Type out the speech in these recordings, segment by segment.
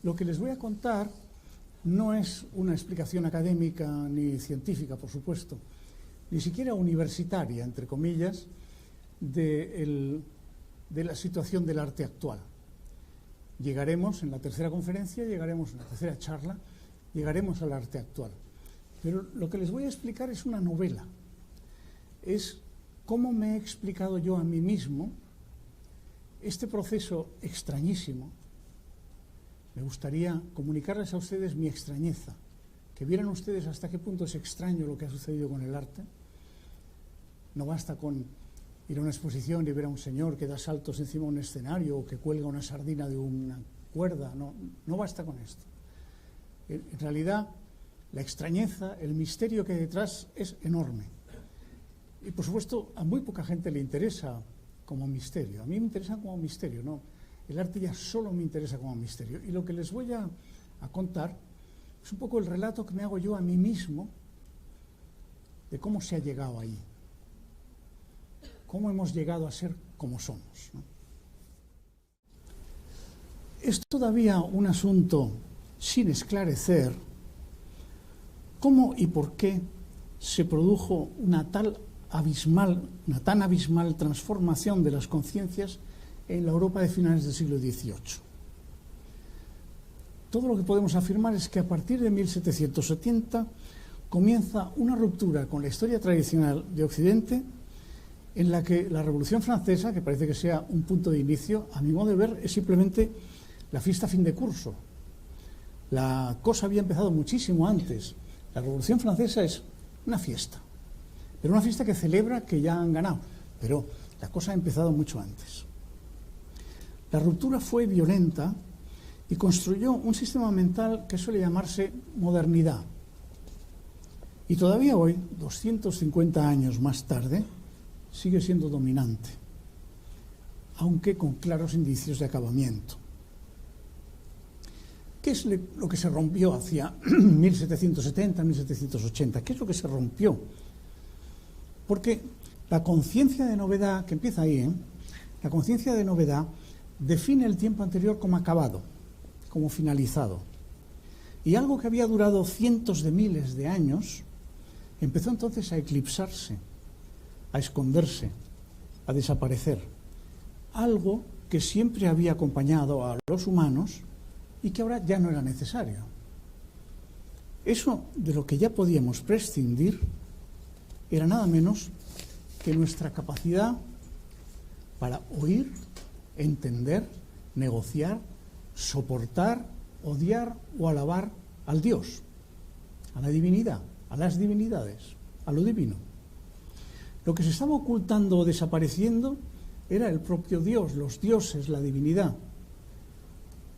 Lo que les voy a contar no es una explicación académica ni científica, por supuesto, ni siquiera universitaria, entre comillas, de la situación del arte actual. Llegaremos en la tercera conferencia, llegaremos en la tercera charla, llegaremos al arte actual. Pero lo que les voy a explicar es una novela. Es cómo me he explicado yo a mí mismo este proceso extrañísimo. Me gustaría comunicarles a ustedes mi extrañeza, que vieran ustedes hasta qué punto es extraño lo que ha sucedido con el arte. No basta con ir a una exposición y ver a un señor que da saltos encima de un escenario o que cuelga una sardina de una cuerda, no basta con esto. En realidad, la extrañeza, el misterio que hay detrás es enorme. Y por supuesto, a muy poca gente le interesa como misterio. A mí me interesa como misterio, ¿no? El arte ya solo me interesa como misterio. Y lo que les voy a contar es un poco el relato que me hago yo a mí mismo de cómo se ha llegado ahí. Cómo hemos llegado a ser como somos, ¿no? Es todavía un asunto sin esclarecer cómo y por qué se produjo una tan abismal transformación de las conciencias en la Europa de finales del siglo XVIII. Todo lo que podemos afirmar es que a partir de 1770 comienza una ruptura con la historia tradicional de Occidente, en la que la Revolución Francesa, que parece que sea un punto de inicio, a mi modo de ver, es simplemente la fiesta fin de curso. La cosa había empezado muchísimo antes. La Revolución Francesa es una fiesta, pero una fiesta que celebra que ya han ganado, pero la cosa ha empezado mucho antes. La ruptura fue violenta y construyó un sistema mental que suele llamarse modernidad. Y todavía hoy, 250 años más tarde, sigue siendo dominante, aunque con claros indicios de acabamiento. ¿Qué es lo que se rompió hacia 1770, 1780? ¿Qué es lo que se rompió? Porque la conciencia de novedad, que empieza ahí, la conciencia de novedad define el tiempo anterior como acabado, como finalizado. Y algo que había durado cientos de miles de años empezó entonces a eclipsarse, a esconderse, a desaparecer. Algo que siempre había acompañado a los humanos y que ahora ya no era necesario. Eso de lo que ya podíamos prescindir era nada menos que nuestra capacidad para oír, entender, negociar, soportar, odiar o alabar al Dios, a la divinidad, a las divinidades, a lo divino. Lo que se estaba ocultando o desapareciendo era el propio Dios, los dioses, la divinidad.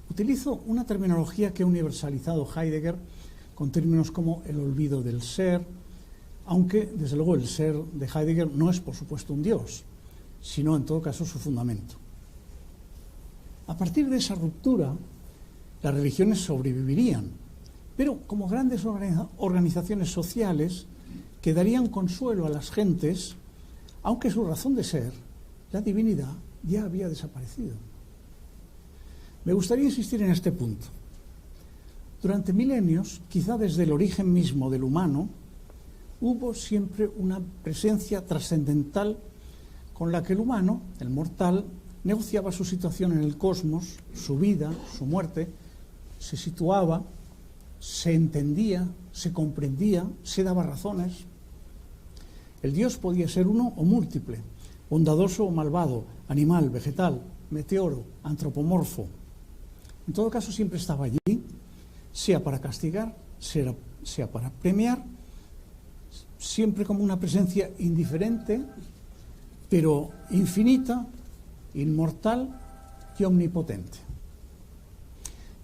Utilizo una terminología que ha universalizado Heidegger con términos como el olvido del ser, aunque desde luego el ser de Heidegger no es por supuesto un Dios, sino en todo caso su fundamento. A partir de esa ruptura, las religiones sobrevivirían, pero como grandes organizaciones sociales que darían consuelo a las gentes, aunque su razón de ser, la divinidad, ya había desaparecido. Me gustaría insistir en este punto. Durante milenios, quizá desde el origen mismo del humano, hubo siempre una presencia trascendental con la que el humano, el mortal, negociaba su situación en el cosmos, su vida, su muerte, se situaba, se entendía, se comprendía, se daba razones. El Dios podía ser uno o múltiple, bondadoso o malvado, animal, vegetal, meteoro, antropomorfo. En todo caso, siempre estaba allí, sea para castigar, sea para premiar, siempre como una presencia indiferente, pero infinita, inmortal y omnipotente.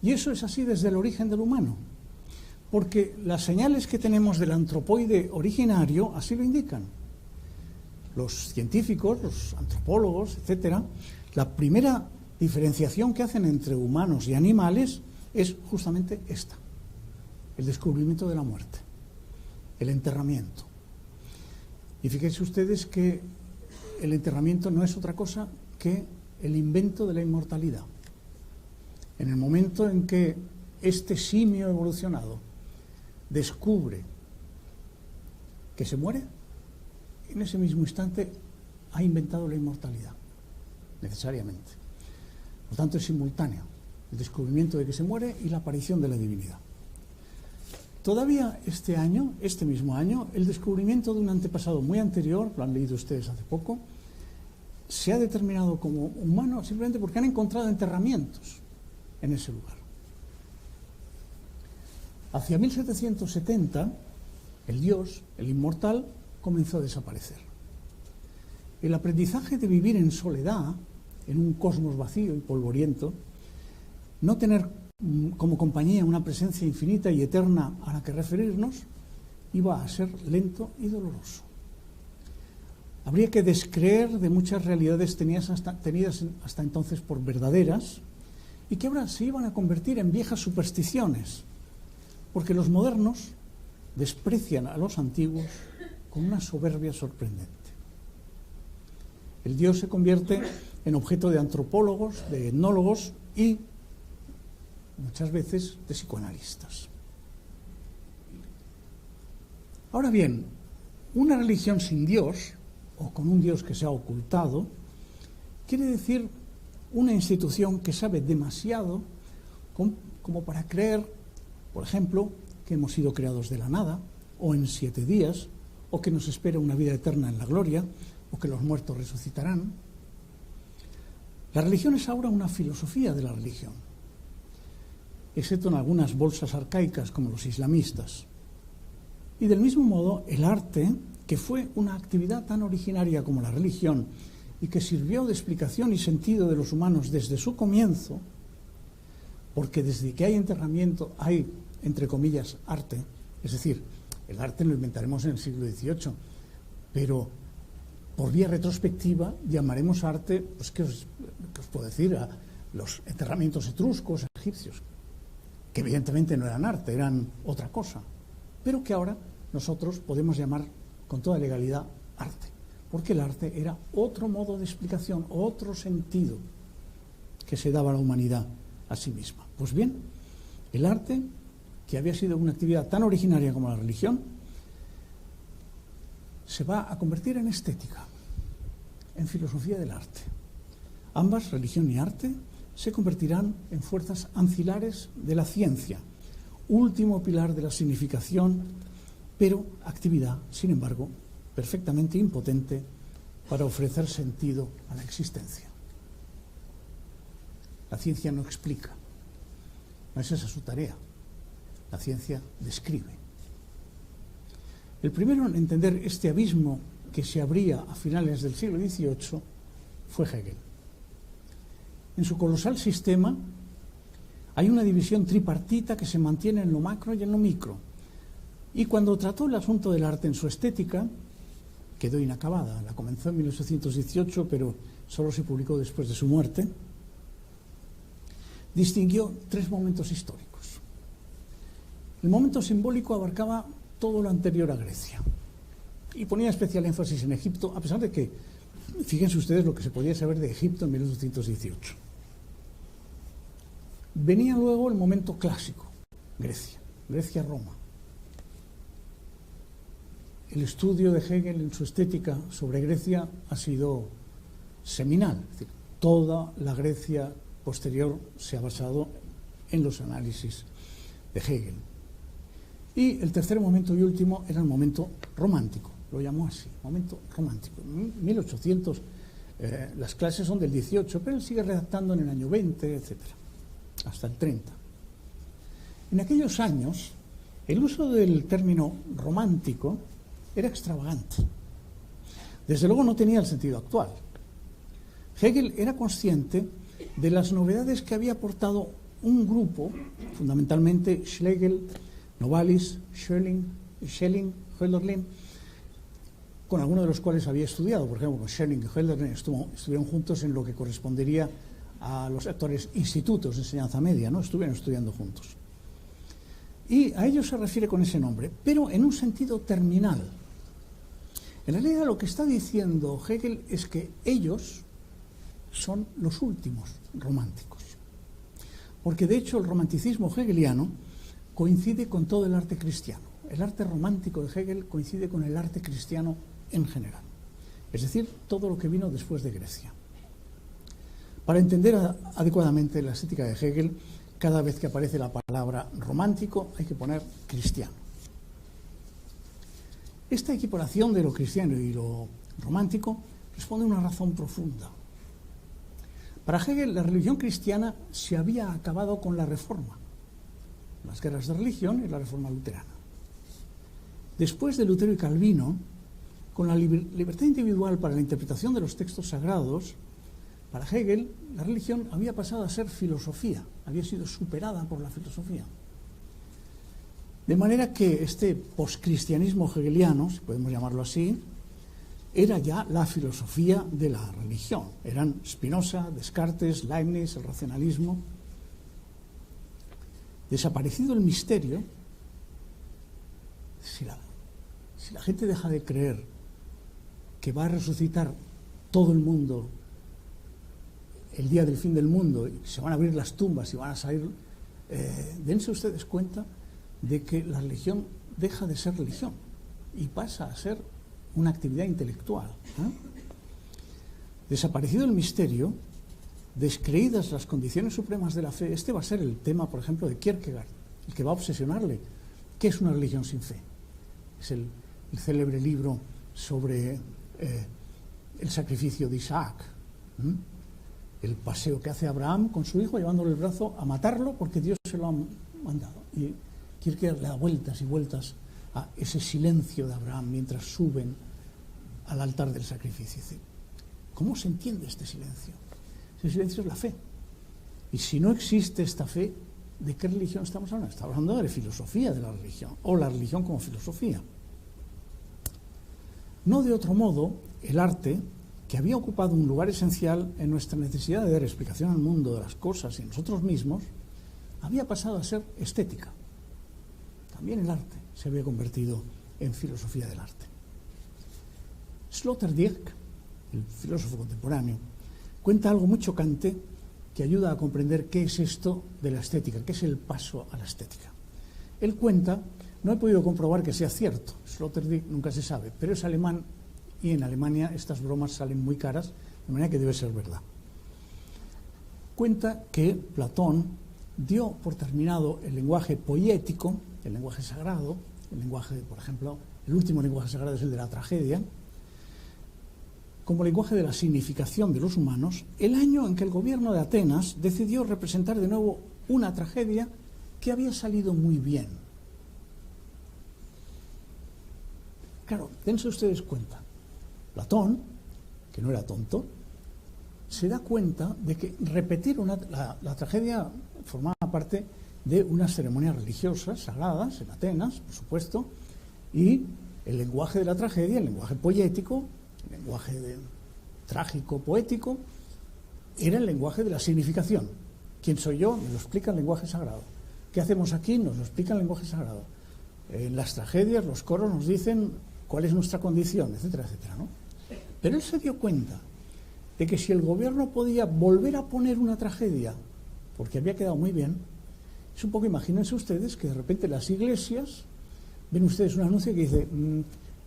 Y eso es así desde el origen del humano, porque las señales que tenemos del antropoide originario así lo indican. Los científicos, los antropólogos, etcétera, la primera diferenciación que hacen entre humanos y animales es justamente esta: el descubrimiento de la muerte, el enterramiento. Y fíjense ustedes que el enterramiento no es otra cosa que el invento de la inmortalidad. En el momento en que este simio evolucionado descubre que se muere, en ese mismo instante ha inventado la inmortalidad, necesariamente. Por tanto, es simultáneo el descubrimiento de que se muere y la aparición de la divinidad. Todavía este año, este mismo año, el descubrimiento de un antepasado muy anterior, lo han leído ustedes hace poco, se ha determinado como humano simplemente porque han encontrado enterramientos en ese lugar. Hacia 1770, el Dios, el inmortal, comenzó a desaparecer. El aprendizaje de vivir en soledad, en un cosmos vacío y polvoriento, no tener como compañía una presencia infinita y eterna a la que referirnos, iba a ser lento y doloroso. Habría que descreer de muchas realidades tenidas hasta entonces por verdaderas y que ahora se iban a convertir en viejas supersticiones, porque los modernos desprecian a los antiguos con una soberbia sorprendente. El Dios se convierte en objeto de antropólogos, de etnólogos y muchas veces de psicoanalistas. Ahora bien, una religión sin Dios, o con un Dios que se ha ocultado, quiere decir una institución que sabe demasiado como para creer, por ejemplo, que hemos sido creados de la nada, o en 7 días, o que nos espera una vida eterna en la gloria, o que los muertos resucitarán. La religión es ahora una filosofía de la religión, excepto en algunas bolsas arcaicas como los islamistas. Y del mismo modo, el arte, que fue una actividad tan originaria como la religión y que sirvió de explicación y sentido de los humanos desde su comienzo, porque desde que hay enterramiento hay, entre comillas, arte, es decir, el arte lo inventaremos en el siglo XVIII, pero por vía retrospectiva llamaremos arte, pues ¿qué os puedo decir? A los enterramientos etruscos, egipcios, que evidentemente no eran arte, eran otra cosa, pero que ahora nosotros podemos llamar con toda legalidad arte, porque el arte era otro modo de explicación, otro sentido que se daba a la humanidad a sí misma. Pues bien, el arte, que había sido una actividad tan originaria como la religión, se va a convertir en estética, en filosofía del arte. Ambas, religión y arte, se convertirán en fuerzas ancilares de la ciencia, último pilar de la significación, pero actividad, sin embargo, perfectamente impotente para ofrecer sentido a la existencia. La ciencia no explica, no es esa su tarea. La ciencia describe. El primero en entender este abismo que se abría a finales del siglo XVIII fue Hegel. En su colosal sistema hay una división tripartita que se mantiene en lo macro y en lo micro. Y cuando trató el asunto del arte en su estética, quedó inacabada. La comenzó en 1818, pero solo se publicó después de su muerte. Distinguió 3 momentos históricos. El momento simbólico abarcaba todo lo anterior a Grecia y ponía especial énfasis en Egipto, a pesar de que, fíjense ustedes lo que se podía saber de Egipto en 1818. Venía luego el momento clásico, Grecia-Roma. El estudio de Hegel en su estética sobre Grecia ha sido seminal. Es decir, toda la Grecia posterior se ha basado en los análisis de Hegel. Y el tercer momento y último era el momento romántico, lo llamó así, momento romántico. 1800, las clases son del 18, pero él sigue redactando en el año 20, etcétera, hasta el 30. En aquellos años, el uso del término romántico era extravagante. Desde luego no tenía el sentido actual. Hegel era consciente de las novedades que había aportado un grupo, fundamentalmente Schlegel, Novalis, Schelling, Hölderlin, con algunos de los cuales había estudiado. Por ejemplo, Schelling y Hölderlin estuvieron juntos en lo que correspondería a los actuales institutos de enseñanza media, ¿no? Estuvieron estudiando juntos. Y a ellos se refiere con ese nombre, pero en un sentido terminal. En realidad lo que está diciendo Hegel es que ellos son los últimos románticos. porque de hecho el romanticismo hegeliano coincide con todo el arte cristiano. El arte romántico de Hegel coincide con el arte cristiano en general, es decir, todo lo que vino después de Grecia. Para entender adecuadamente la estética de Hegel, cada vez que aparece la palabra romántico hay que poner cristiano. Esta equiparación de lo cristiano y lo romántico responde a una razón profunda. Para Hegel, la religión cristiana se había acabado con la Reforma, las guerras de religión y la Reforma luterana. Después de Lutero y Calvino, con la libertad individual para la interpretación de los textos sagrados, para Hegel la religión había pasado a ser filosofía, había sido superada por la filosofía. De manera que este poscristianismo hegeliano, si podemos llamarlo así, era ya la filosofía de la religión. Eran Spinoza, Descartes, Leibniz, el racionalismo. Desaparecido el misterio, si la gente deja de creer que va a resucitar todo el mundo el día del fin del mundo, y se van a abrir las tumbas y van a salir, dense ustedes cuenta de que la religión deja de ser religión y pasa a ser una actividad intelectual. Desaparecido el misterio, descreídas las condiciones supremas de la fe, este va a ser el tema, por ejemplo, de Kierkegaard, el que va a obsesionarle. ¿Qué es una religión sin fe? Es el célebre libro sobre el sacrificio de Isaac, el paseo que hace Abraham con su hijo llevándole el brazo a matarlo porque Dios se lo ha mandado. Y Kierkegaard le da vueltas y vueltas a ese silencio de Abraham mientras suben al altar del sacrificio. Dice, ¿cómo se entiende este silencio? Ese silencio es la fe. Y si no existe esta fe, ¿de qué religión estamos hablando? Estamos hablando de la filosofía de la religión, o la religión como filosofía. No de otro modo, el arte, que había ocupado un lugar esencial en nuestra necesidad de dar explicación al mundo de las cosas y a nosotros mismos, había pasado a ser estética. También el arte se había convertido en filosofía del arte. Sloterdijk, el filósofo contemporáneo, cuenta algo muy chocante que ayuda a comprender qué es esto de la estética, qué es el paso a la estética. Él cuenta, no he podido comprobar que sea cierto, Sloterdijk nunca se sabe, pero es alemán y en Alemania estas bromas salen muy caras, de manera que debe ser verdad. Cuenta que Platón dio por terminado el lenguaje poético, el lenguaje sagrado, el lenguaje, por ejemplo, el último lenguaje sagrado es el de la tragedia, como lenguaje de la significación de los humanos, el año en que el gobierno de Atenas decidió representar de nuevo una tragedia que había salido muy bien. Claro, dense ustedes cuenta, Platón, que no era tonto, se da cuenta de que repetir la tragedia formaba parte de unas ceremonias religiosas, sagradas, en Atenas, por supuesto, y el lenguaje de la tragedia, el lenguaje poético, el lenguaje trágico, poético, era el lenguaje de la significación. ¿Quién soy yo? Me lo explica el lenguaje sagrado. ¿Qué hacemos aquí? Nos lo explica el lenguaje sagrado. En las tragedias, los coros nos dicen cuál es nuestra condición, etcétera, etcétera, ¿no? Pero él se dio cuenta de que si el gobierno podía volver a poner una tragedia, porque había quedado muy bien, es un poco, imagínense ustedes que de repente las iglesias, ven ustedes un anuncio que dice,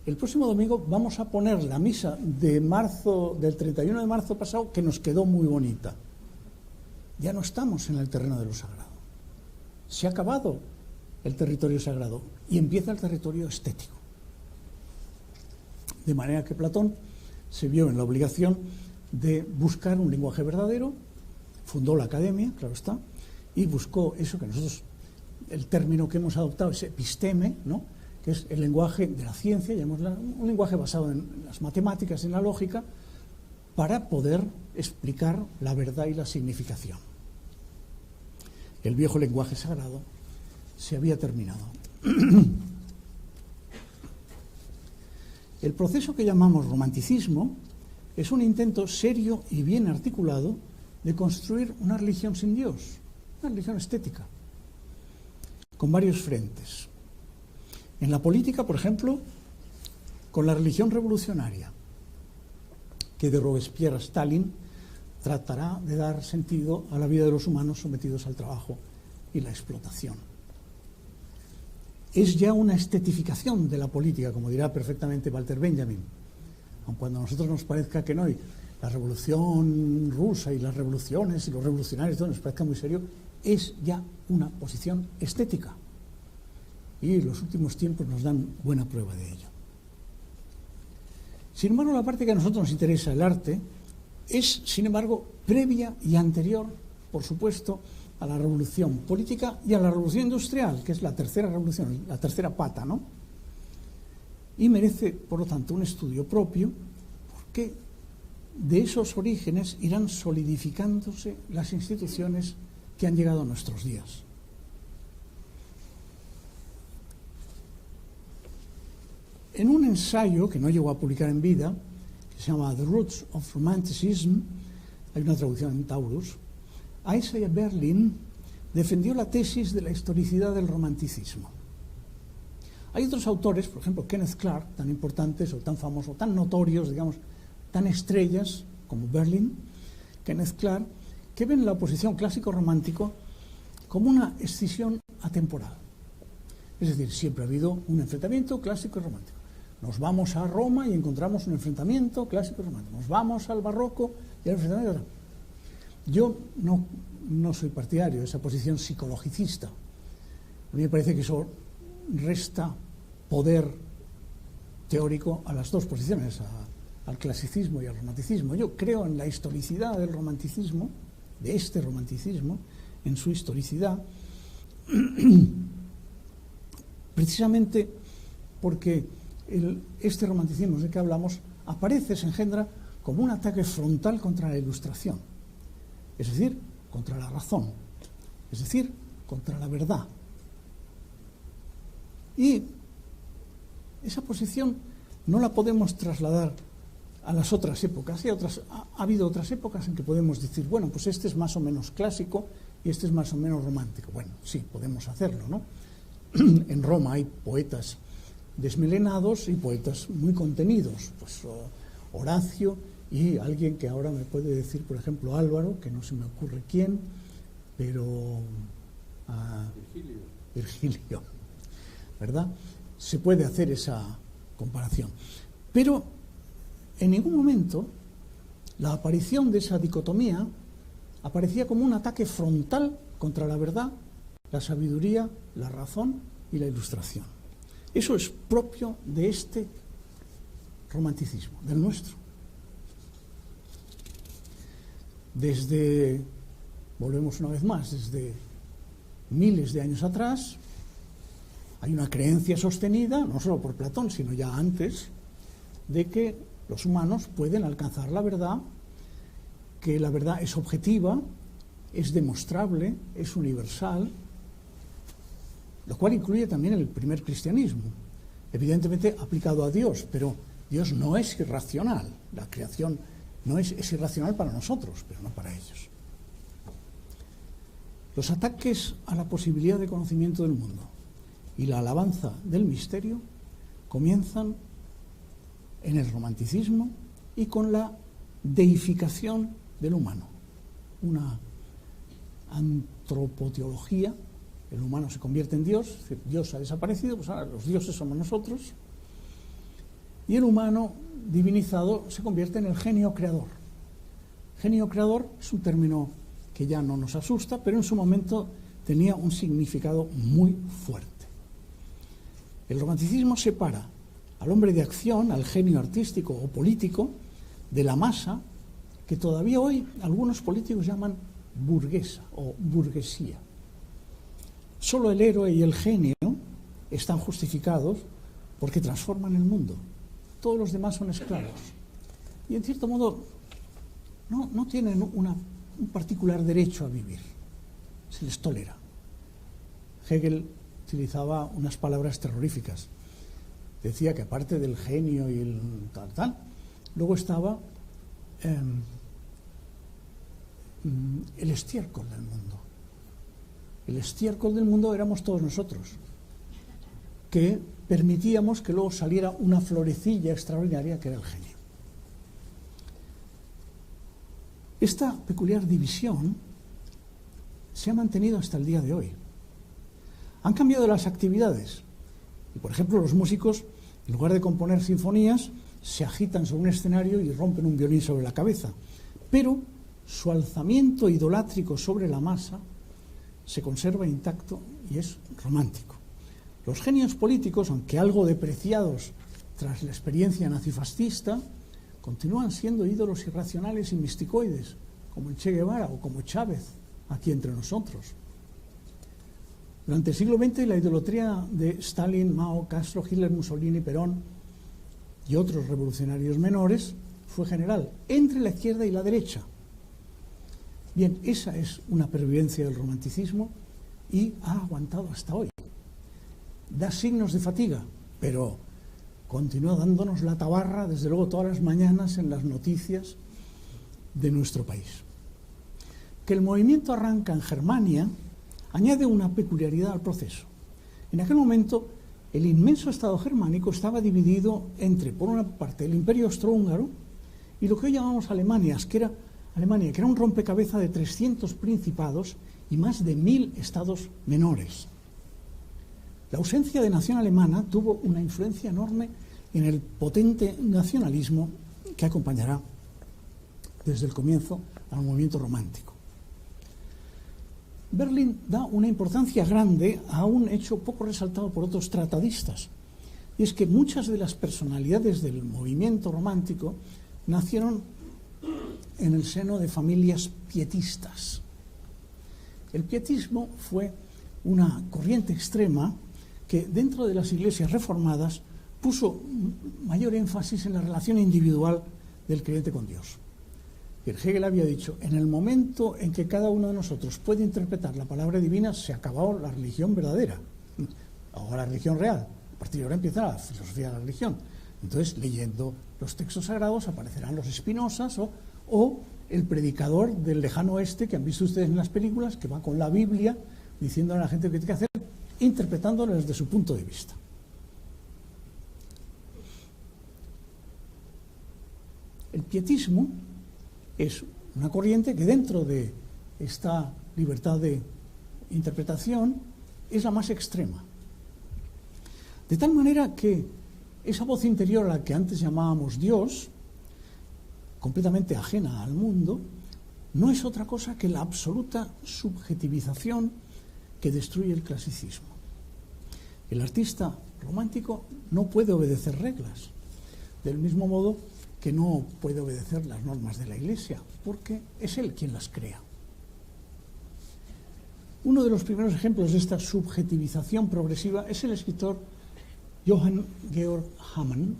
el próximo domingo vamos a poner la misa de marzo, del 31 de marzo pasado, que nos quedó muy bonita. Ya no estamos en el terreno de lo sagrado. Se ha acabado el territorio sagrado y empieza el territorio estético. De manera que Platón se vio en la obligación de buscar un lenguaje verdadero, fundó la academia, claro está, y buscó eso que nosotros, el término que hemos adoptado es episteme, ¿no?, que es el lenguaje de la ciencia, llamémosla, un lenguaje basado en las matemáticas, en la lógica, para poder explicar la verdad y la significación. El viejo lenguaje sagrado se había terminado. El proceso que llamamos romanticismo es un intento serio y bien articulado de construir una religión sin Dios, una religión estética, con varios frentes. En la política, por ejemplo, con la religión revolucionaria, que de Robespierre a Stalin tratará de dar sentido a la vida de los humanos sometidos al trabajo y la explotación. Es ya una estetificación de la política, como dirá perfectamente Walter Benjamin, aun cuando a nosotros nos parezca que no, y la revolución rusa y las revoluciones y los revolucionarios, todo nos parezca muy serio, es ya una posición estética. Y los últimos tiempos nos dan buena prueba de ello. Sin embargo, la parte que a nosotros nos interesa, el arte, es, sin embargo, previa y anterior, por supuesto, a la revolución política y a la revolución industrial, que es la tercera revolución, la tercera pata, ¿no? Y merece, por lo tanto, un estudio propio, porque de esos orígenes irán solidificándose las instituciones que han llegado a nuestros días. En un ensayo que no llegó a publicar en vida, que se llama The Roots of Romanticism, hay una traducción en Taurus, Isaiah Berlin defendió la tesis de la historicidad del romanticismo. Hay otros autores, por ejemplo Kenneth Clark, tan importantes o tan famosos, tan notorios, digamos, tan estrellas como Berlin, Kenneth Clark, que ven la oposición clásico-romántico como una escisión atemporal. Es decir, siempre ha habido un enfrentamiento clásico y romántico. Nos vamos a Roma y encontramos un enfrentamiento clásico y romántico. Nos vamos al barroco y al enfrentamiento. Yo no soy partidario de esa posición psicologicista. A mí me parece que eso resta poder teórico a las dos posiciones, al clasicismo y al romanticismo. Yo creo en la historicidad del romanticismo, de este romanticismo, en su historicidad, precisamente porque este romanticismo del que hablamos aparece, se engendra como un ataque frontal contra la Ilustración, es decir, contra la razón, es decir, contra la verdad. Y esa posición no la podemos trasladar a las otras épocas. Ha habido otras épocas en que podemos decir, bueno, pues este es más o menos clásico y este es más o menos romántico. Bueno, sí, podemos hacerlo, ¿no? En Roma hay poetas desmelenados y poetas muy contenidos, pues Horacio y alguien que ahora me puede decir, por ejemplo, Álvaro, que no se me ocurre quién, pero Virgilio, ¿verdad? Se puede hacer esa comparación. Pero en ningún momento la aparición de esa dicotomía aparecía como un ataque frontal contra la verdad, la sabiduría, la razón y la Ilustración. Eso es propio de este romanticismo, del nuestro. Volvemos una vez más, desde miles de años atrás, hay una creencia sostenida, no solo por Platón, sino ya antes, de que los humanos pueden alcanzar la verdad, que la verdad es objetiva, es demostrable, es universal, lo cual incluye también el primer cristianismo, evidentemente aplicado a Dios, pero Dios no es irracional, la creación es irracional para nosotros, pero no para ellos. Los ataques a la posibilidad de conocimiento del mundo y la alabanza del misterio comienzan en el romanticismo y con la deificación del humano, una antropoteología. El humano se convierte en Dios, es decir, Dios ha desaparecido, pues ahora los dioses somos nosotros, y el humano divinizado se convierte en el genio creador. Genio creador es un término que ya no nos asusta, pero en su momento tenía un significado muy fuerte. El romanticismo separa al hombre de acción, al genio artístico o político, de la masa, que todavía hoy algunos políticos llaman burguesa o burguesía. Solo el héroe y el genio están justificados porque transforman el mundo. Todos los demás son esclavos. Y en cierto modo no tienen un particular derecho a vivir. Se les tolera. Hegel utilizaba unas palabras terroríficas. Decía que aparte del genio y el tal, luego estaba el estiércol del mundo. El estiércol del mundo éramos todos nosotros, que permitíamos que luego saliera una florecilla extraordinaria que era el genio. Esta peculiar división se ha mantenido hasta el día de hoy. Han cambiado las actividades y, por ejemplo, los músicos, en lugar de componer sinfonías, se agitan sobre un escenario y rompen un violín sobre la cabeza. Pero su alzamiento idolátrico sobre la masa se conserva intacto y es romántico. Los genios políticos, aunque algo depreciados tras la experiencia nazifascista, continúan siendo ídolos irracionales y misticoides, como el Che Guevara o como Chávez, aquí entre nosotros. Durante el siglo XX, la idolatría de Stalin, Mao, Castro, Hitler, Mussolini, Perón y otros revolucionarios menores fue general entre la izquierda y la derecha. Bien, esa es una pervivencia del romanticismo y ha aguantado hasta hoy. Da signos de fatiga, pero continúa dándonos la tabarra, desde luego, todas las mañanas en las noticias de nuestro país. Que el movimiento arranca en Germania añade una peculiaridad al proceso. En aquel momento, el inmenso Estado germánico estaba dividido entre, por una parte, el Imperio Austrohúngaro y lo que hoy llamamos Alemania, que era un rompecabezas de 300 principados y más de 1000 estados menores. La ausencia de nación alemana tuvo una influencia enorme en el potente nacionalismo que acompañará desde el comienzo al movimiento romántico. Berlín da una importancia grande a un hecho poco resaltado por otros tratadistas, y es que muchas de las personalidades del movimiento romántico nacieron en el seno de familias pietistas. El pietismo fue una corriente extrema que dentro de las iglesias reformadas puso mayor énfasis en la relación individual del creyente con Dios. Hegel había dicho, en el momento en que cada uno de nosotros puede interpretar la palabra divina, se acabó la religión verdadera, o la religión real. A partir de ahora empieza la filosofía de la religión. Entonces, leyendo los textos sagrados, aparecerán los Espinosas o el predicador del lejano oeste que han visto ustedes en las películas, que va con la Biblia diciéndole a la gente lo que tiene que hacer, interpretándolo desde su punto de vista. El pietismo es una corriente que dentro de esta libertad de interpretación es la más extrema. De tal manera que esa voz interior a la que antes llamábamos Dios, completamente ajena al mundo, no es otra cosa que la absoluta subjetivización que destruye el clasicismo. El artista romántico no puede obedecer reglas, del mismo modo que no puede obedecer las normas de la Iglesia, porque es él quien las crea. Uno de los primeros ejemplos de esta subjetivización progresiva es el escritor Johann Georg Hamann,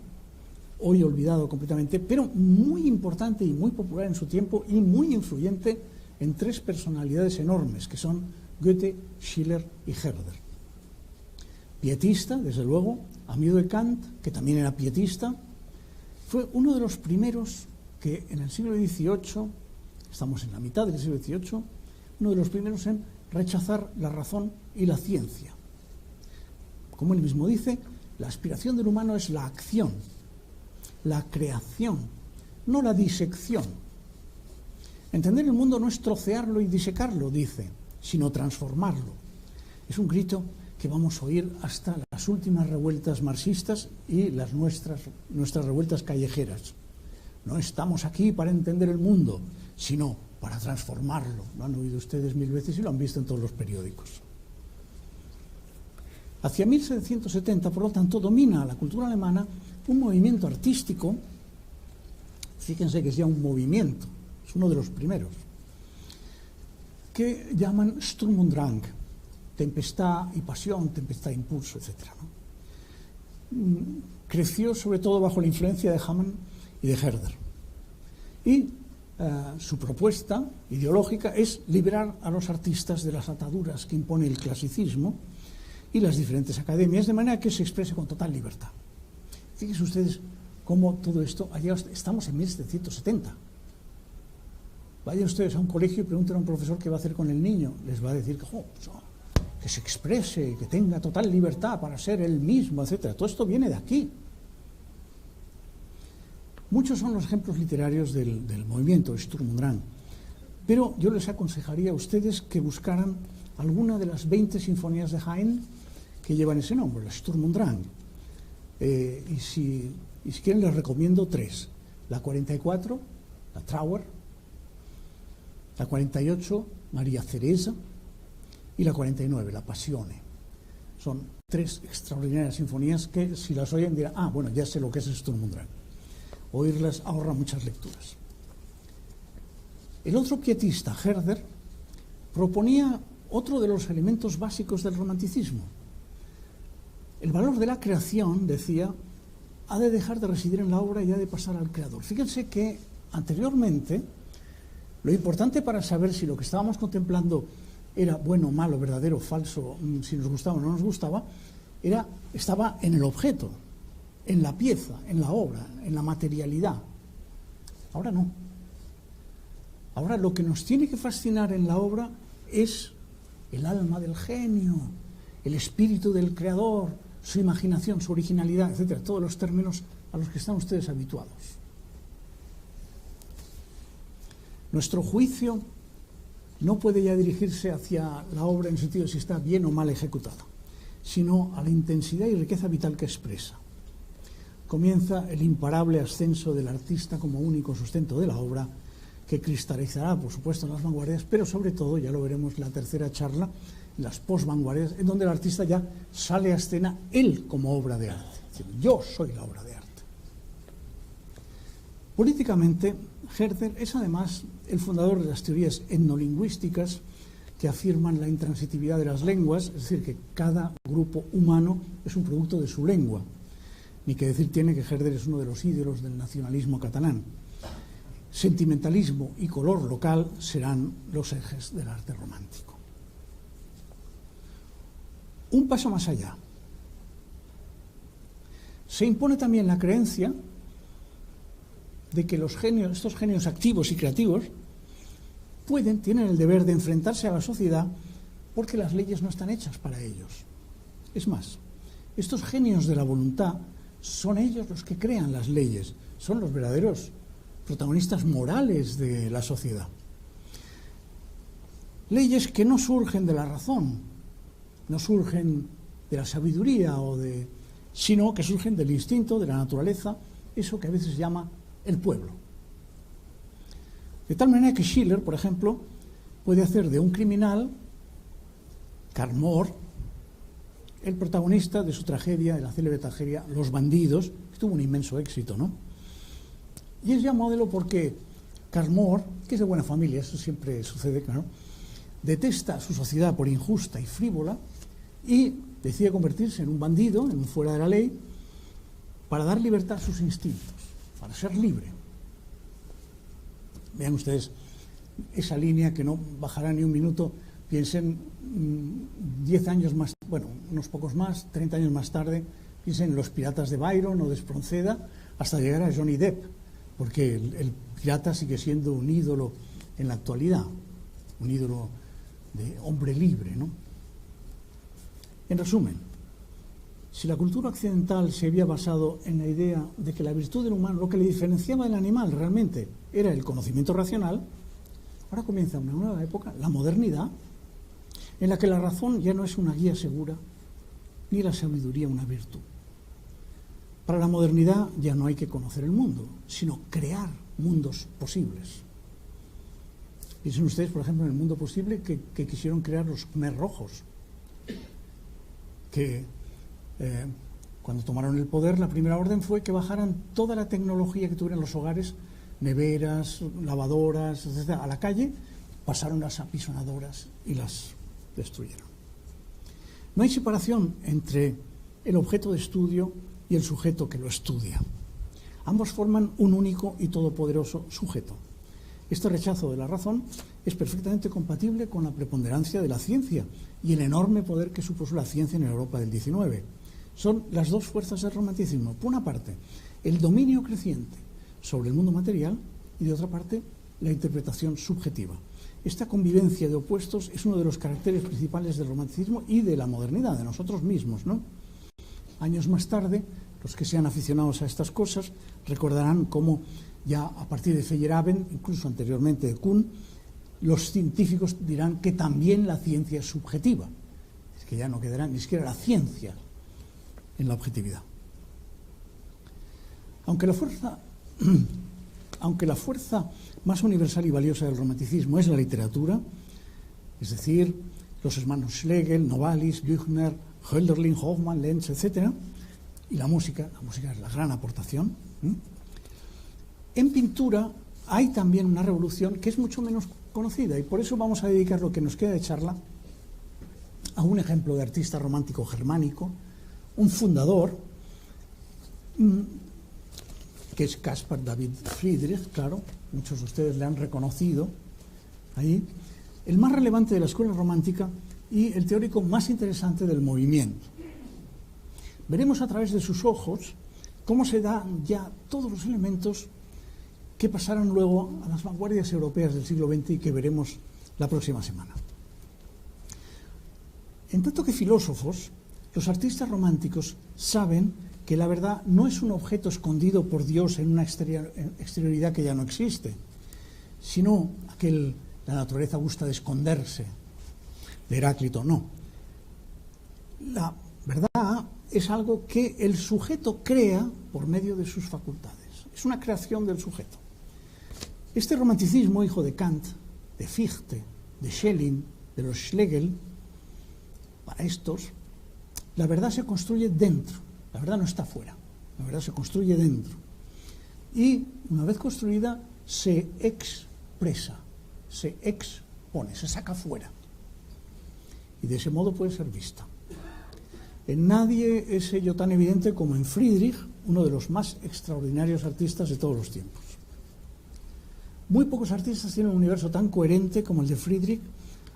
hoy olvidado completamente, pero muy importante y muy popular en su tiempo y muy influyente en tres personalidades enormes, que son Goethe, Schiller y Herder. Pietista, desde luego, amigo de Kant, que también era pietista, fue uno de los primeros que en el siglo XVIII, estamos en la mitad del siglo XVIII, uno de los primeros en rechazar la razón y la ciencia. Como él mismo dice, la aspiración del humano es la acción, la creación, no la disección. Entender el mundo no es trocearlo y disecarlo, dice, sino transformarlo. Es un grito que vamos a oír hasta las últimas revueltas marxistas y las nuestras revueltas callejeras. No estamos aquí para entender el mundo, sino para transformarlo. Lo han oído ustedes 1000 veces y lo han visto en todos los periódicos. Hacia 1770, por lo tanto, domina la cultura alemana un movimiento artístico, fíjense que es ya un movimiento, es uno de los primeros, que llaman Sturm und Drang, tempestad y pasión, tempestad e impulso, etc. Creció sobre todo bajo la influencia de Hamann y de Herder. Y su propuesta ideológica es liberar a los artistas de las ataduras que impone el clasicismo y las diferentes academias, de manera que se exprese con total libertad. Fíjense ustedes cómo todo esto ha llegado. Estamos en 1770. Vayan ustedes a un colegio y pregunten a un profesor qué va a hacer con el niño. Les va a decir que se exprese, que tenga total libertad para ser él mismo, etc. Todo esto viene de aquí. Muchos son los ejemplos literarios del movimiento Sturm und Drang. Pero yo les aconsejaría a ustedes que buscaran alguna de las 20 sinfonías de Haydn que llevan ese nombre, la Sturm und Drang. Y si quieren les recomiendo 3. La 44, la Trauer, la 48, María Teresa, y la 49, la Passione. Son 3 extraordinarias sinfonías que si las oyen dirán, bueno, ya sé lo que es el Sturm und Drang. Oírlas ahorra muchas lecturas. El otro pietista, Herder, proponía otro de los elementos básicos del romanticismo. El valor de la creación, decía, ha de dejar de residir en la obra y ha de pasar al creador. Fíjense que anteriormente lo importante para saber si lo que estábamos contemplando era bueno, malo, verdadero, falso, si nos gustaba o no nos gustaba, estaba en el objeto, en la pieza, en la obra, en la materialidad. Ahora no. Ahora lo que nos tiene que fascinar en la obra es el alma del genio, el espíritu del creador, su imaginación, su originalidad, etcétera, todos los términos a los que están ustedes habituados. Nuestro juicio no puede ya dirigirse hacia la obra en el sentido de si está bien o mal ejecutada, sino a la intensidad y riqueza vital que expresa. Comienza el imparable ascenso del artista como único sustento de la obra, que cristalizará, por supuesto, en las vanguardias, pero sobre todo, ya lo veremos en la tercera charla, en las posvanguardias, en donde el artista ya sale a escena él como obra de arte. Es decir, yo soy la obra de arte. Políticamente, Herder es además el fundador de las teorías etnolingüísticas que afirman la intransitividad de las lenguas, es decir, que cada grupo humano es un producto de su lengua. Ni que decir tiene que Herder es uno de los ídolos del nacionalismo catalán. Sentimentalismo y color local serán los ejes del arte romántico. Un paso más allá. Se impone también la creencia de que los genios, estos genios activos y creativos, tienen el deber de enfrentarse a la sociedad porque las leyes no están hechas para ellos. Es más, estos genios de la voluntad son ellos los que crean las leyes, son los verdaderos protagonistas morales de la sociedad. Leyes que no surgen de la razón, no surgen de la sabiduría sino que surgen del instinto, de la naturaleza, eso que a veces se llama el pueblo. De tal manera que Schiller, por ejemplo, puede hacer de un criminal, Karl Moor, el protagonista de su tragedia, de la célebre tragedia Los bandidos, que tuvo un inmenso éxito, ¿no? Y es ya modelo porque Karl Moor, que es de buena familia, eso siempre sucede, claro, detesta su sociedad por injusta y frívola y decide convertirse en un bandido, en un fuera de la ley, para dar libertad a sus instintos, para ser libre. Vean ustedes esa línea que no bajará ni un minuto. Piensen 10 años más, bueno, unos pocos más, 30 años más tarde, piensen en los piratas de Byron o de Espronceda, hasta llegar a Johnny Depp, porque el pirata sigue siendo un ídolo en la actualidad, un ídolo de hombre libre, ¿no? En resumen, si la cultura occidental se había basado en la idea de que la virtud del humano, lo que le diferenciaba del animal realmente era el conocimiento racional, ahora comienza una nueva época, la modernidad, en la que la razón ya no es una guía segura, ni la sabiduría una virtud. Para la modernidad ya no hay que conocer el mundo, sino crear mundos posibles. Piensen ustedes, por ejemplo, en el mundo posible que quisieron crear los Khmer rojos, que cuando tomaron el poder, la primera orden fue que bajaran toda la tecnología que tuvieran los hogares, neveras, lavadoras, etc., a la calle, pasaron las apisonadoras y las destruyeron. No hay separación entre el objeto de estudio y el sujeto que lo estudia. Ambos forman un único y todopoderoso sujeto. Este rechazo de la razón es perfectamente compatible con la preponderancia de la ciencia y el enorme poder que supuso la ciencia en Europa del XIX. Son las dos fuerzas del romanticismo. Por una parte, el dominio creciente sobre el mundo material y, de otra parte, la interpretación subjetiva. Esta convivencia de opuestos es uno de los caracteres principales del romanticismo y de la modernidad, de nosotros mismos, ¿no? Años más tarde, los que sean aficionados a estas cosas recordarán cómo ya a partir de Feyerabend, incluso anteriormente de Kuhn, los científicos dirán que también la ciencia es subjetiva. Es que ya no quedará ni siquiera la ciencia en la objetividad. Aunque la fuerza más universal y valiosa del romanticismo es la literatura, es decir, los hermanos Schlegel, Novalis, Büchner, Hölderlin, Hoffmann, Lenz, etc., y la música es la gran aportación. En pintura hay también una revolución que es mucho menos conocida, y por eso vamos a dedicar lo que nos queda de charla a un ejemplo de artista romántico germánico, un fundador, que es Caspar David Friedrich, claro, muchos de ustedes le han reconocido ahí, el más relevante de la escuela romántica y el teórico más interesante del movimiento. Veremos a través de sus ojos cómo se dan ya todos los elementos que pasaron luego a las vanguardias europeas del siglo XX y que veremos la próxima semana. En tanto que filósofos, los artistas románticos saben que la verdad no es un objeto escondido por Dios en una exterioridad que ya no existe, sino que la naturaleza gusta de esconderse, de Heráclito, no. La verdad es algo que el sujeto crea por medio de sus facultades. Es una creación del sujeto. Este romanticismo, hijo de Kant, de Fichte, de Schelling, de los Schlegel, para estos, la verdad se construye dentro. La verdad no está fuera, la verdad se construye dentro. Y una vez construida, se expresa, se expone, se saca fuera. Y de ese modo puede ser vista. En nadie es ello tan evidente como en Friedrich, uno de los más extraordinarios artistas de todos los tiempos. Muy pocos artistas tienen un universo tan coherente como el de Friedrich,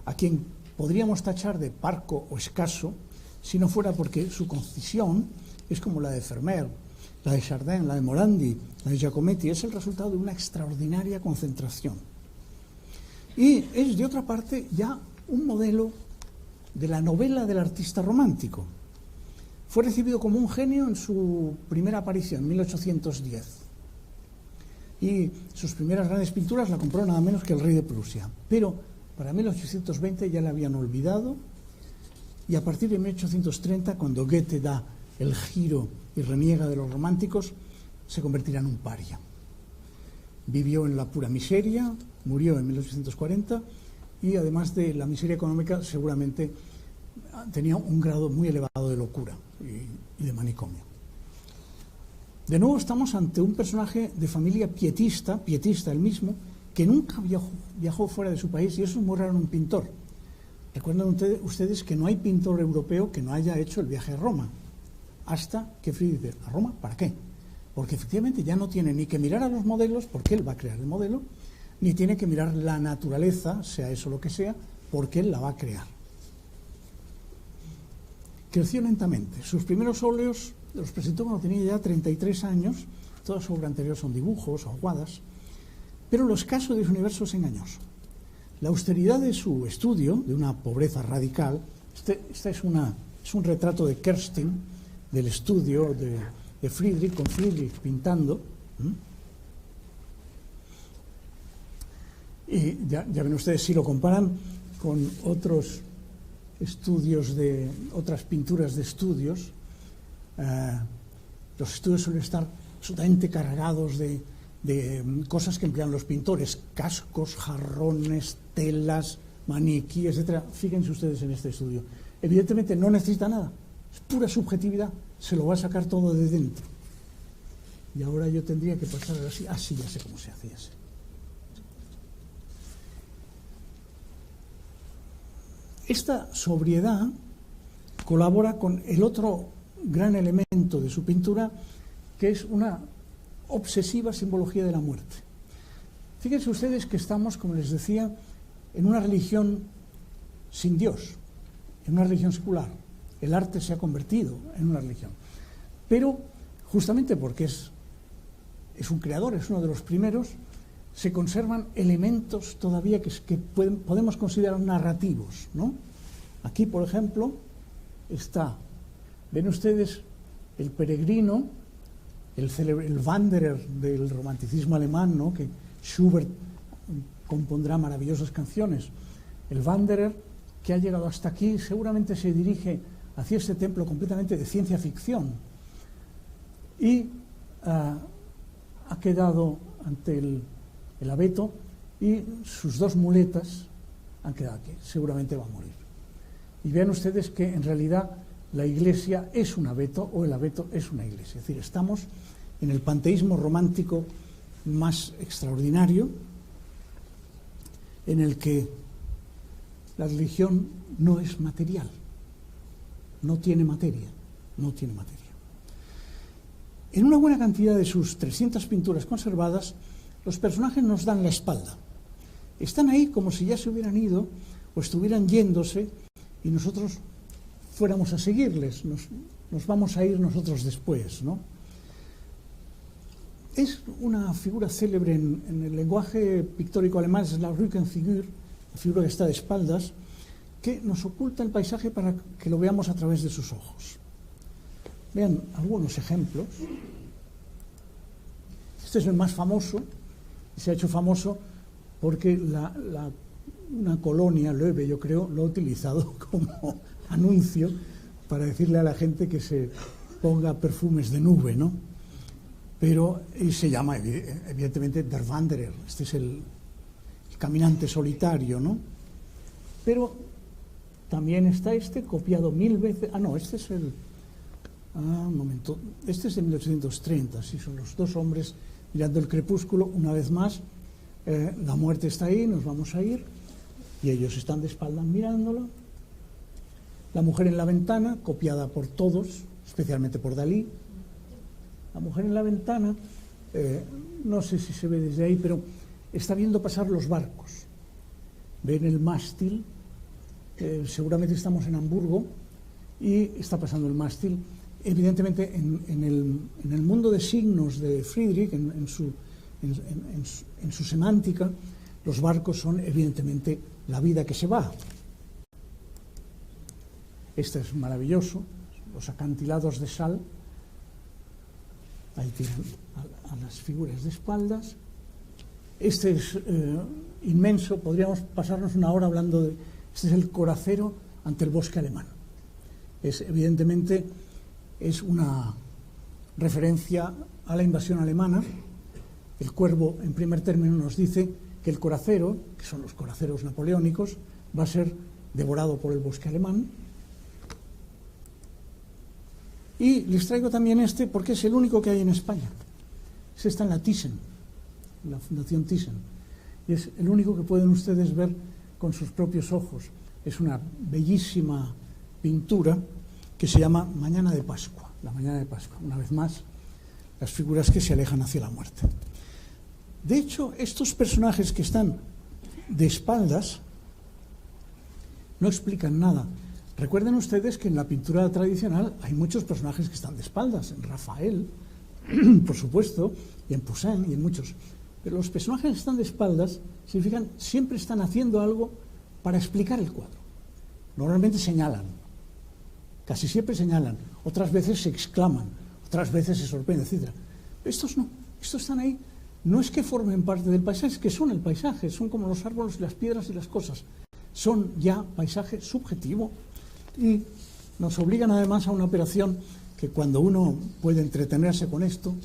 a quien podríamos tachar de parco o escaso, si no fuera porque su concisión es como la de Vermeer, la de Chardin, la de Morandi, la de Giacometti, es el resultado de una extraordinaria concentración. Y es, de otra parte, ya un modelo de la novela del artista romántico. Fue recibido como un genio en su primera aparición, en 1810. Y sus primeras grandes pinturas la compró nada menos que el rey de Prusia. Pero para 1820 ya la habían olvidado, y a partir de 1830, cuando Goethe da el giro y reniega de los románticos, se convertirá en un paria. Vivió en la pura miseria, murió en 1840, y además de la miseria económica, seguramente tenía un grado muy elevado de locura y de manicomio. De nuevo estamos ante un personaje de familia pietista él mismo, que nunca viajó fuera de su país, y eso es muy raro en un pintor. Recuerden ustedes que no hay pintor europeo que no haya hecho el viaje a Roma, hasta que Friedrich dice, ¿a Roma? ¿Para qué? Porque efectivamente ya no tiene ni que mirar a los modelos, porque él va a crear el modelo, ni tiene que mirar la naturaleza, sea eso lo que sea, porque él la va a crear. Creció lentamente. Sus primeros óleos los presentó cuando tenía ya 33 años, toda su obra anterior son dibujos o aguadas, pero lo escaso de su universo es engañoso. La austeridad de su estudio, de una pobreza radical, este es un retrato de Kerstin, del estudio de Friedrich, con Friedrich pintando. Y ya ven ustedes, si lo comparan con otros estudios otras pinturas de estudios, los estudios suelen estar absolutamente cargados de cosas que emplean los pintores, cascos, jarrones, telas, maniquíes, etc. Fíjense ustedes en este estudio. Evidentemente no necesita nada, es pura subjetividad, se lo va a sacar todo de dentro. Y ahora yo tendría que pasar así, ya sé cómo se hace, ya sé. Esta sobriedad colabora con el otro gran elemento de su pintura, que es una obsesiva simbología de la muerte. Fíjense ustedes que estamos, como les decía, en una religión sin Dios, en una religión secular. El arte se ha convertido en una religión. Pero, justamente porque es un creador, es uno de los primeros, se conservan elementos todavía que podemos considerar narrativos, ¿no? Aquí, por ejemplo, ven ustedes el peregrino, el Wanderer del romanticismo alemán, ¿no?, que Schubert compondrá maravillosas canciones. El Wanderer, que ha llegado hasta aquí, seguramente se dirige hacia este templo completamente de ciencia ficción y ha quedado ante el abeto y sus dos muletas han quedado aquí. Seguramente va a morir. Y vean ustedes que en realidad la iglesia es un abeto o el abeto es una iglesia. Es decir, estamos en el panteísmo romántico más extraordinario, en el que la religión no es material, no tiene materia, no tiene materia. En una buena cantidad de sus 300 pinturas conservadas, los personajes nos dan la espalda. Están ahí como si ya se hubieran ido o estuvieran yéndose y nosotros fuéramos a seguirles, nos vamos a ir nosotros después, ¿no? Es una figura célebre en el lenguaje pictórico alemán, es la Rückenfigur, la figura que está de espaldas, que nos oculta el paisaje para que lo veamos a través de sus ojos. Vean algunos ejemplos. Este es el más famoso, y se ha hecho famoso porque una colonia, Loewe, yo creo, lo ha utilizado como anuncio para decirle a la gente que se ponga perfumes de nube, ¿no? Pero y se llama evidentemente Der Wanderer, este es el caminante solitario, ¿no? Pero también está este copiado 1000 veces. Ah, no, este es un momento. Este es de 1830, sí, son los dos hombres mirando el crepúsculo, una vez más. La muerte está ahí, nos vamos a ir, y ellos están de espaldas mirándolo. La mujer en la ventana, copiada por todos, especialmente por Dalí. La mujer en la ventana, no sé si se ve desde ahí, pero está viendo pasar los barcos. Ven el mástil, seguramente estamos en Hamburgo, y está pasando el mástil. Evidentemente, en el mundo de signos de Friedrich, en su semántica, los barcos son evidentemente la vida que se va. Este es maravilloso, los acantilados de sal. Ahí tienen a las figuras de espaldas. Este es inmenso, podríamos pasarnos una hora hablando de... Este es el coracero ante el bosque alemán. Evidentemente es una referencia a la invasión alemana. El Cuervo, en primer término, nos dice que el coracero, que son los coraceros napoleónicos, va a ser devorado por el bosque alemán. Y les traigo también este porque es el único que hay en España. Este está en la Thyssen, en la Fundación Thyssen. Y es el único que pueden ustedes ver con sus propios ojos. Es una bellísima pintura que se llama Mañana de Pascua. La Mañana de Pascua. Una vez más, las figuras que se alejan hacia la muerte. De hecho, estos personajes que están de espaldas no explican nada. Recuerden ustedes que en la pintura tradicional hay muchos personajes que están de espaldas, en Rafael, por supuesto, y en Poussin y en muchos. Pero los personajes que están de espaldas, significan, siempre están haciendo algo para explicar el cuadro. Normalmente señalan, casi siempre señalan, otras veces se exclaman, otras veces se sorprenden, etc. Pero estos no, estos están ahí. No es que formen parte del paisaje, es que son el paisaje, son como los árboles, las piedras y las cosas. Son ya paisaje subjetivo. Y nos obligan además a una operación que cuando uno puede entretenerse con esto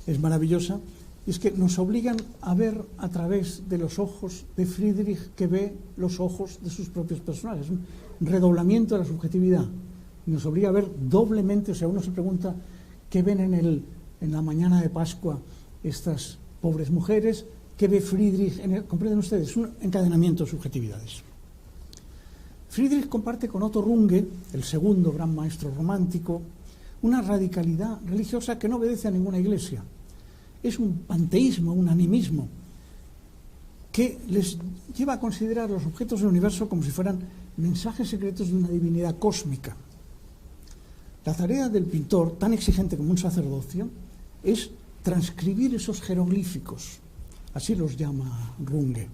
es maravillosa, y es que nos obligan a ver a través de los ojos de Friedrich, que ve los ojos de sus propios personajes, un redoblamiento de la subjetividad. Nos obliga a ver doblemente, o sea, uno se pregunta qué ven en la mañana de Pascua estas pobres mujeres, qué ve Friedrich, comprenden ustedes, un encadenamiento de subjetividades. Friedrich comparte con Otto Runge, el segundo gran maestro romántico, una radicalidad religiosa que no obedece a ninguna iglesia. Es un panteísmo, un animismo, que les lleva a considerar los objetos del universo como si fueran mensajes secretos de una divinidad cósmica. La tarea del pintor, tan exigente como un sacerdocio, es transcribir esos jeroglíficos, así los llama Runge.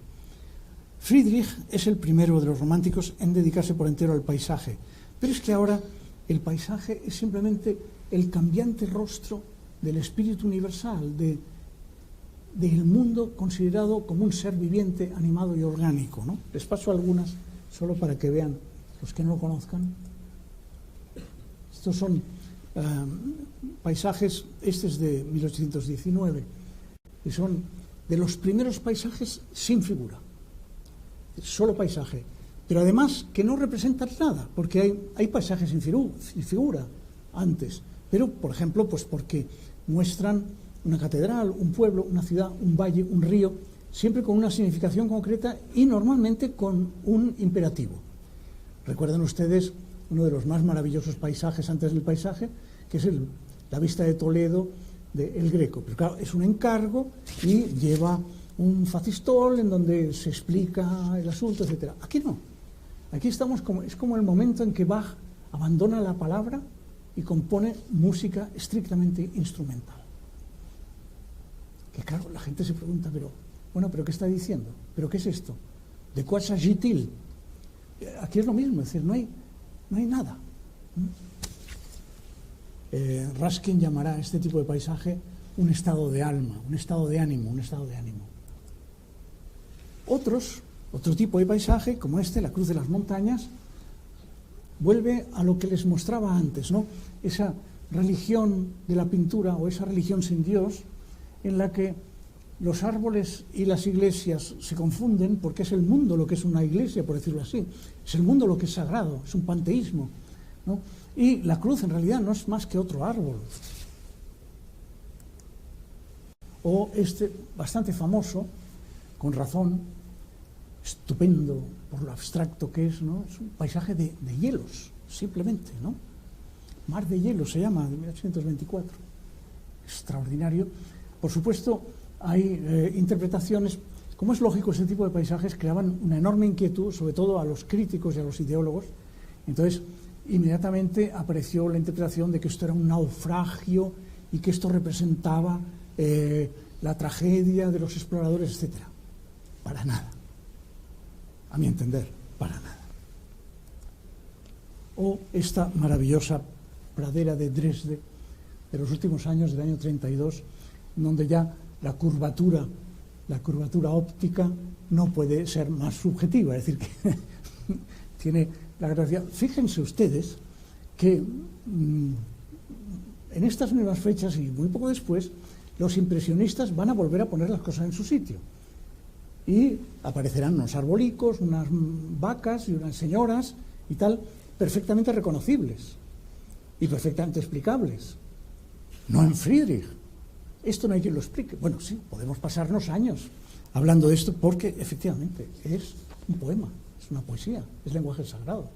Friedrich es el primero de los románticos en dedicarse por entero al paisaje, pero es que ahora el paisaje es simplemente el cambiante rostro del espíritu universal, del mundo considerado como un ser viviente, animado y orgánico, ¿no? Les paso algunas solo para que vean los que no lo conozcan. Estos son paisajes, este es de 1819, y son de los primeros paisajes sin figura, solo paisaje, pero además que no representan nada, porque hay paisajes sin figura antes, pero por ejemplo, pues porque muestran una catedral, un pueblo, una ciudad, un valle, un río, siempre con una significación concreta y normalmente con un imperativo. Recuerden ustedes uno de los más maravillosos paisajes antes del paisaje, que es la vista de Toledo de El Greco. Pero claro, es un encargo y lleva un facistol en donde se explica el asunto, etcétera. Aquí no. Aquí estamos es como el momento en que Bach abandona la palabra y compone música estrictamente instrumental. Que claro, la gente se pregunta, ¿pero qué está diciendo? ¿Pero qué es esto? ¿De quoi s'agit-il? Aquí es lo mismo, es decir, no hay nada. Ruskin llamará a este tipo de paisaje un estado de alma, un estado de ánimo, un estado de ánimo. Otro tipo de paisaje, como este, la Cruz de las Montañas, vuelve a lo que les mostraba antes, ¿no? Esa religión de la pintura o esa religión sin Dios en la que los árboles y las iglesias se confunden porque es el mundo lo que es una iglesia, por decirlo así. Es el mundo lo que es sagrado, es un panteísmo, ¿no? Y la cruz en realidad no es más que otro árbol. O este, bastante famoso, con razón, estupendo por lo abstracto que es, ¿no? Es un paisaje de hielos, simplemente, ¿no? Mar de Hielo se llama, de 1824. Extraordinario. Por supuesto, hay interpretaciones. Como es lógico, ese tipo de paisajes creaban una enorme inquietud, sobre todo a los críticos y a los ideólogos. Entonces, inmediatamente apareció la interpretación de que esto era un naufragio y que esto representaba la tragedia de los exploradores, etc. Para nada. A mi entender, para nada. O esta maravillosa pradera de Dresde de los últimos años, del año 32, donde ya la curvatura óptica no puede ser más subjetiva, es decir, que tiene la gracia. Fíjense ustedes que en estas mismas fechas y muy poco después, los impresionistas van a volver a poner las cosas en su sitio. Y aparecerán unos arbolicos, unas vacas y unas señoras y tal, perfectamente reconocibles y perfectamente explicables. No en Friedrich. Esto no hay quien lo explique. Bueno, sí, podemos pasarnos años hablando de esto porque efectivamente es un poema, es una poesía, es lenguaje sagrado.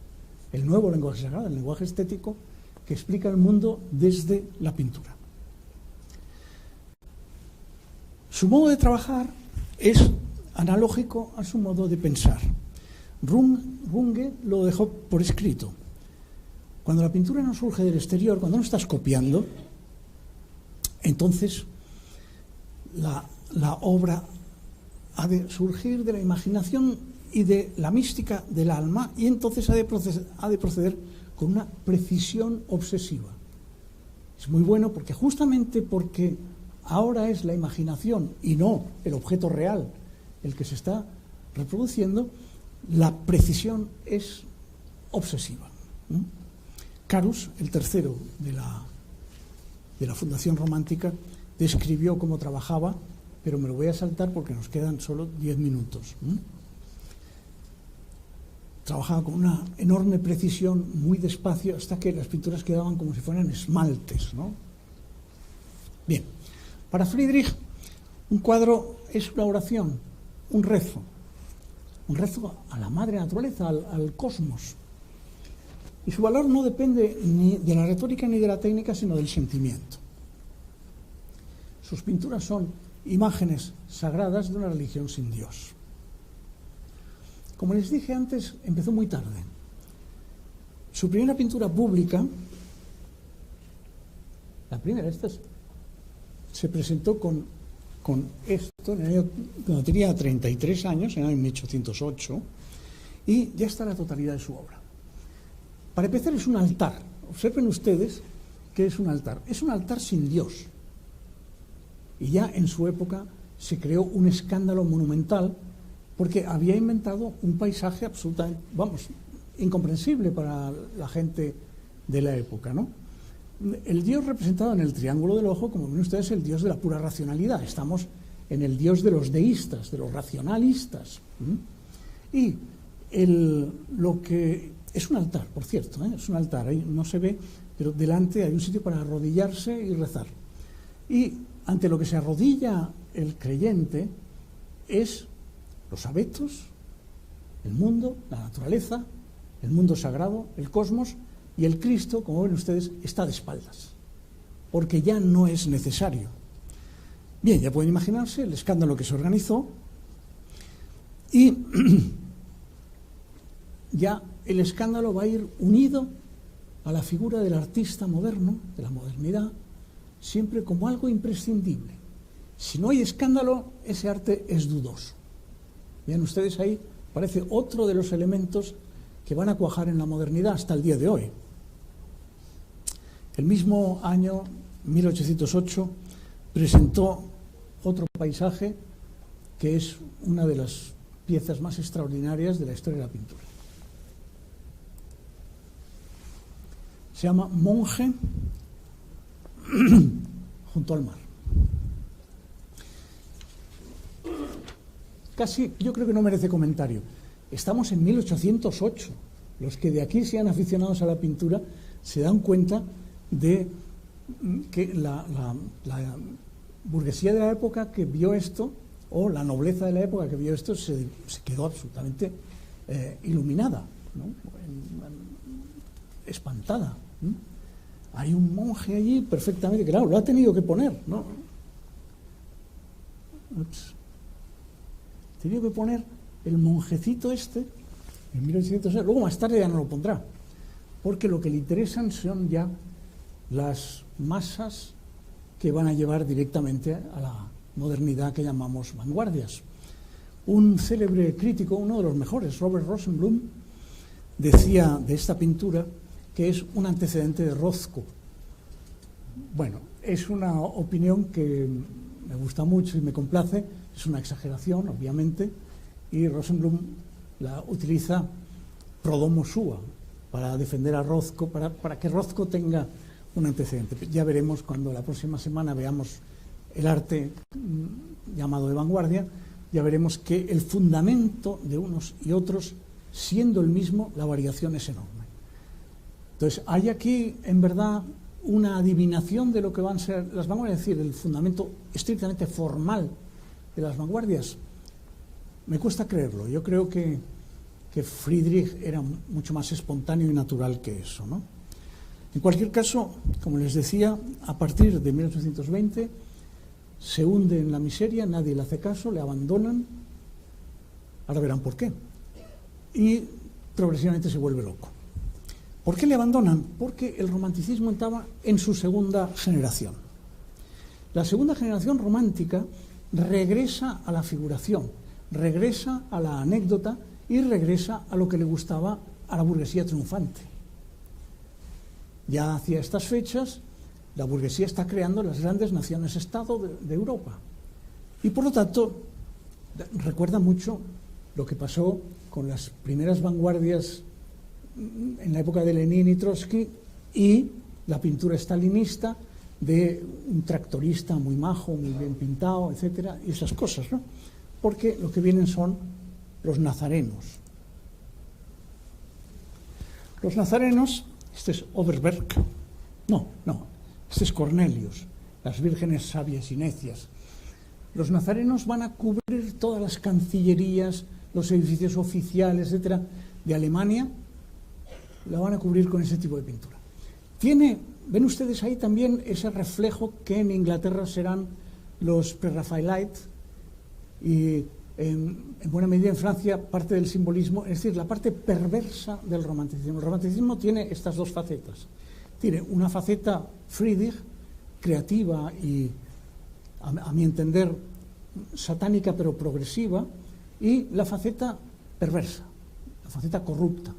El nuevo lenguaje sagrado, el lenguaje estético que explica el mundo desde la pintura. Su modo de trabajar es analógico a su modo de pensar. Runge lo dejó por escrito. Cuando la pintura no surge del exterior, cuando no estás copiando, entonces la obra ha de surgir de la imaginación y de la mística del alma, y entonces ha de proceder con una precisión obsesiva. Es muy bueno porque justamente porque ahora es la imaginación y no el objeto real el que se está reproduciendo, la precisión es obsesiva. Carus, el tercero de la Fundación Romántica, describió cómo trabajaba, pero me lo voy a saltar porque nos quedan solo 10 minutos. Trabajaba con una enorme precisión, muy despacio, hasta que las pinturas quedaban como si fueran esmaltes, ¿no? Bien, para Friedrich, un cuadro es una oración, un rezo a la madre naturaleza, al cosmos. Y su valor no depende ni de la retórica ni de la técnica, sino del sentimiento. Sus pinturas son imágenes sagradas de una religión sin Dios. Como les dije antes, empezó muy tarde. Su primera pintura pública, la primera, se presentó con esto en el año, cuando tenía 33 años, en el año 1808, y ya está la totalidad de su obra. Para empezar, es un altar. Observen ustedes que es un altar. Es un altar sin Dios. Y ya en su época se creó un escándalo monumental porque había inventado un paisaje absolutamente, vamos, incomprensible para la gente de la época, ¿no? El dios representado en el triángulo del ojo, como ven ustedes, es el dios de la pura racionalidad. Estamos en el dios de los deístas, de los racionalistas. Y lo que es un altar, por cierto, es un altar, ahí no se ve, pero delante hay un sitio para arrodillarse y rezar. Y ante lo que se arrodilla el creyente es los abetos, el mundo, la naturaleza, el mundo sagrado, el cosmos, y el Cristo, como ven ustedes, está de espaldas, porque ya no es necesario. Bien, ya pueden imaginarse el escándalo que se organizó, y ya el escándalo va a ir unido a la figura del artista moderno, de la modernidad, siempre como algo imprescindible. Si no hay escándalo, ese arte es dudoso. Vean ustedes ahí, parece otro de los elementos que van a cuajar en la modernidad hasta el día de hoy. El mismo año, 1808, presentó otro paisaje que es una de las piezas más extraordinarias de la historia de la pintura. Se llama Monje junto al mar. Casi, yo creo que no merece comentario. Estamos en 1808. Los que de aquí sean aficionados a la pintura se dan cuenta de que la burguesía de la época que vio esto, o la nobleza de la época que vio esto, se quedó absolutamente iluminada, ¿no? Espantada. Hay un monje allí perfectamente, claro, lo ha tenido que poner, ¿no? Tenía que poner el monjecito este en 1806, luego más tarde ya no lo pondrá, porque lo que le interesan son ya las masas que van a llevar directamente a la modernidad que llamamos vanguardias. Un célebre crítico, uno de los mejores, Robert Rosenblum, decía de esta pintura que es un antecedente de Rothko. Bueno, es una opinión que me gusta mucho y me complace, es una exageración, obviamente, y Rosenblum la utiliza pro domo sua, para defender a Rothko, para que Rothko tenga un antecedente. Ya veremos cuando la próxima semana veamos el arte llamado de vanguardia, ya veremos que el fundamento de unos y otros, siendo el mismo, la variación es enorme. Entonces, hay aquí, en verdad, una adivinación de lo que van a ser las vanguardias, es decir, el fundamento estrictamente formal de las vanguardias. Me cuesta creerlo. Yo creo que Friedrich era mucho más espontáneo y natural que eso, ¿no? En cualquier caso, como les decía, a partir de 1820 se hunde en la miseria, nadie le hace caso, le abandonan, ahora verán por qué, y progresivamente se vuelve loco. ¿Por qué le abandonan? Porque el romanticismo estaba en su segunda generación. La segunda generación romántica regresa a la figuración, regresa a la anécdota y regresa a lo que le gustaba a la burguesía triunfante. Ya hacia estas fechas, la burguesía está creando las grandes naciones-estado de Europa. Y por lo tanto, recuerda mucho lo que pasó con las primeras vanguardias en la época de Lenin y Trotsky y la pintura stalinista de un tractorista muy majo, muy bien pintado, etcétera, y esas cosas, ¿no? Porque lo que vienen son los nazarenos. Los nazarenos, este es Oberberg, no, este es Cornelius, las vírgenes sabias y necias. Los nazarenos van a cubrir todas las cancillerías, los edificios oficiales, etcétera, de Alemania, la van a cubrir con ese tipo de pintura. Ven ustedes ahí también ese reflejo que en Inglaterra serán los Pre-Raphaelite y en buena medida en Francia parte del simbolismo, es decir, la parte perversa del romanticismo. El romanticismo tiene estas dos facetas. Tiene una faceta Friedrich, creativa y, a mi entender, satánica pero progresiva, y la faceta perversa, la faceta corrupta.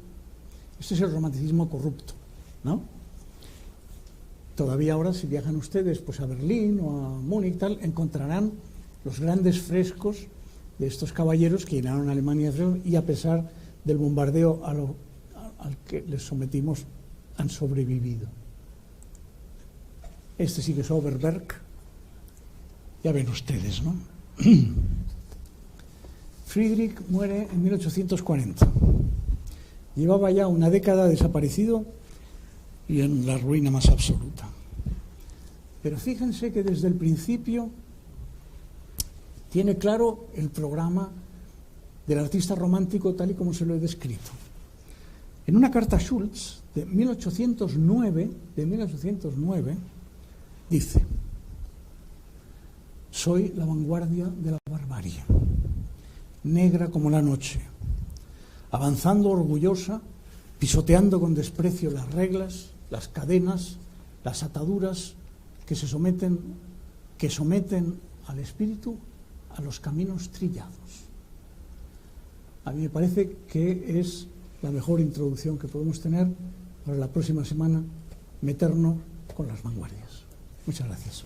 Este es el romanticismo corrupto, ¿no? Todavía ahora, si viajan ustedes pues a Berlín o a Múnich, tal, encontrarán los grandes frescos de estos caballeros que llenaron Alemania y a pesar del bombardeo al que les sometimos han sobrevivido. Este sí que es Oberberg, ya ven ustedes, ¿no? Friedrich muere en 1840. Llevaba ya una década desaparecido y en la ruina más absoluta. Pero fíjense que desde el principio tiene claro el programa del artista romántico tal y como se lo he descrito. En una carta a Schulz de 1809 dice: soy la vanguardia de la barbarie, negra como la noche, avanzando orgullosa, pisoteando con desprecio las reglas, las cadenas, las ataduras que someten al espíritu a los caminos trillados. A mí me parece que es la mejor introducción que podemos tener para la próxima semana, meternos con las vanguardias. Muchas gracias.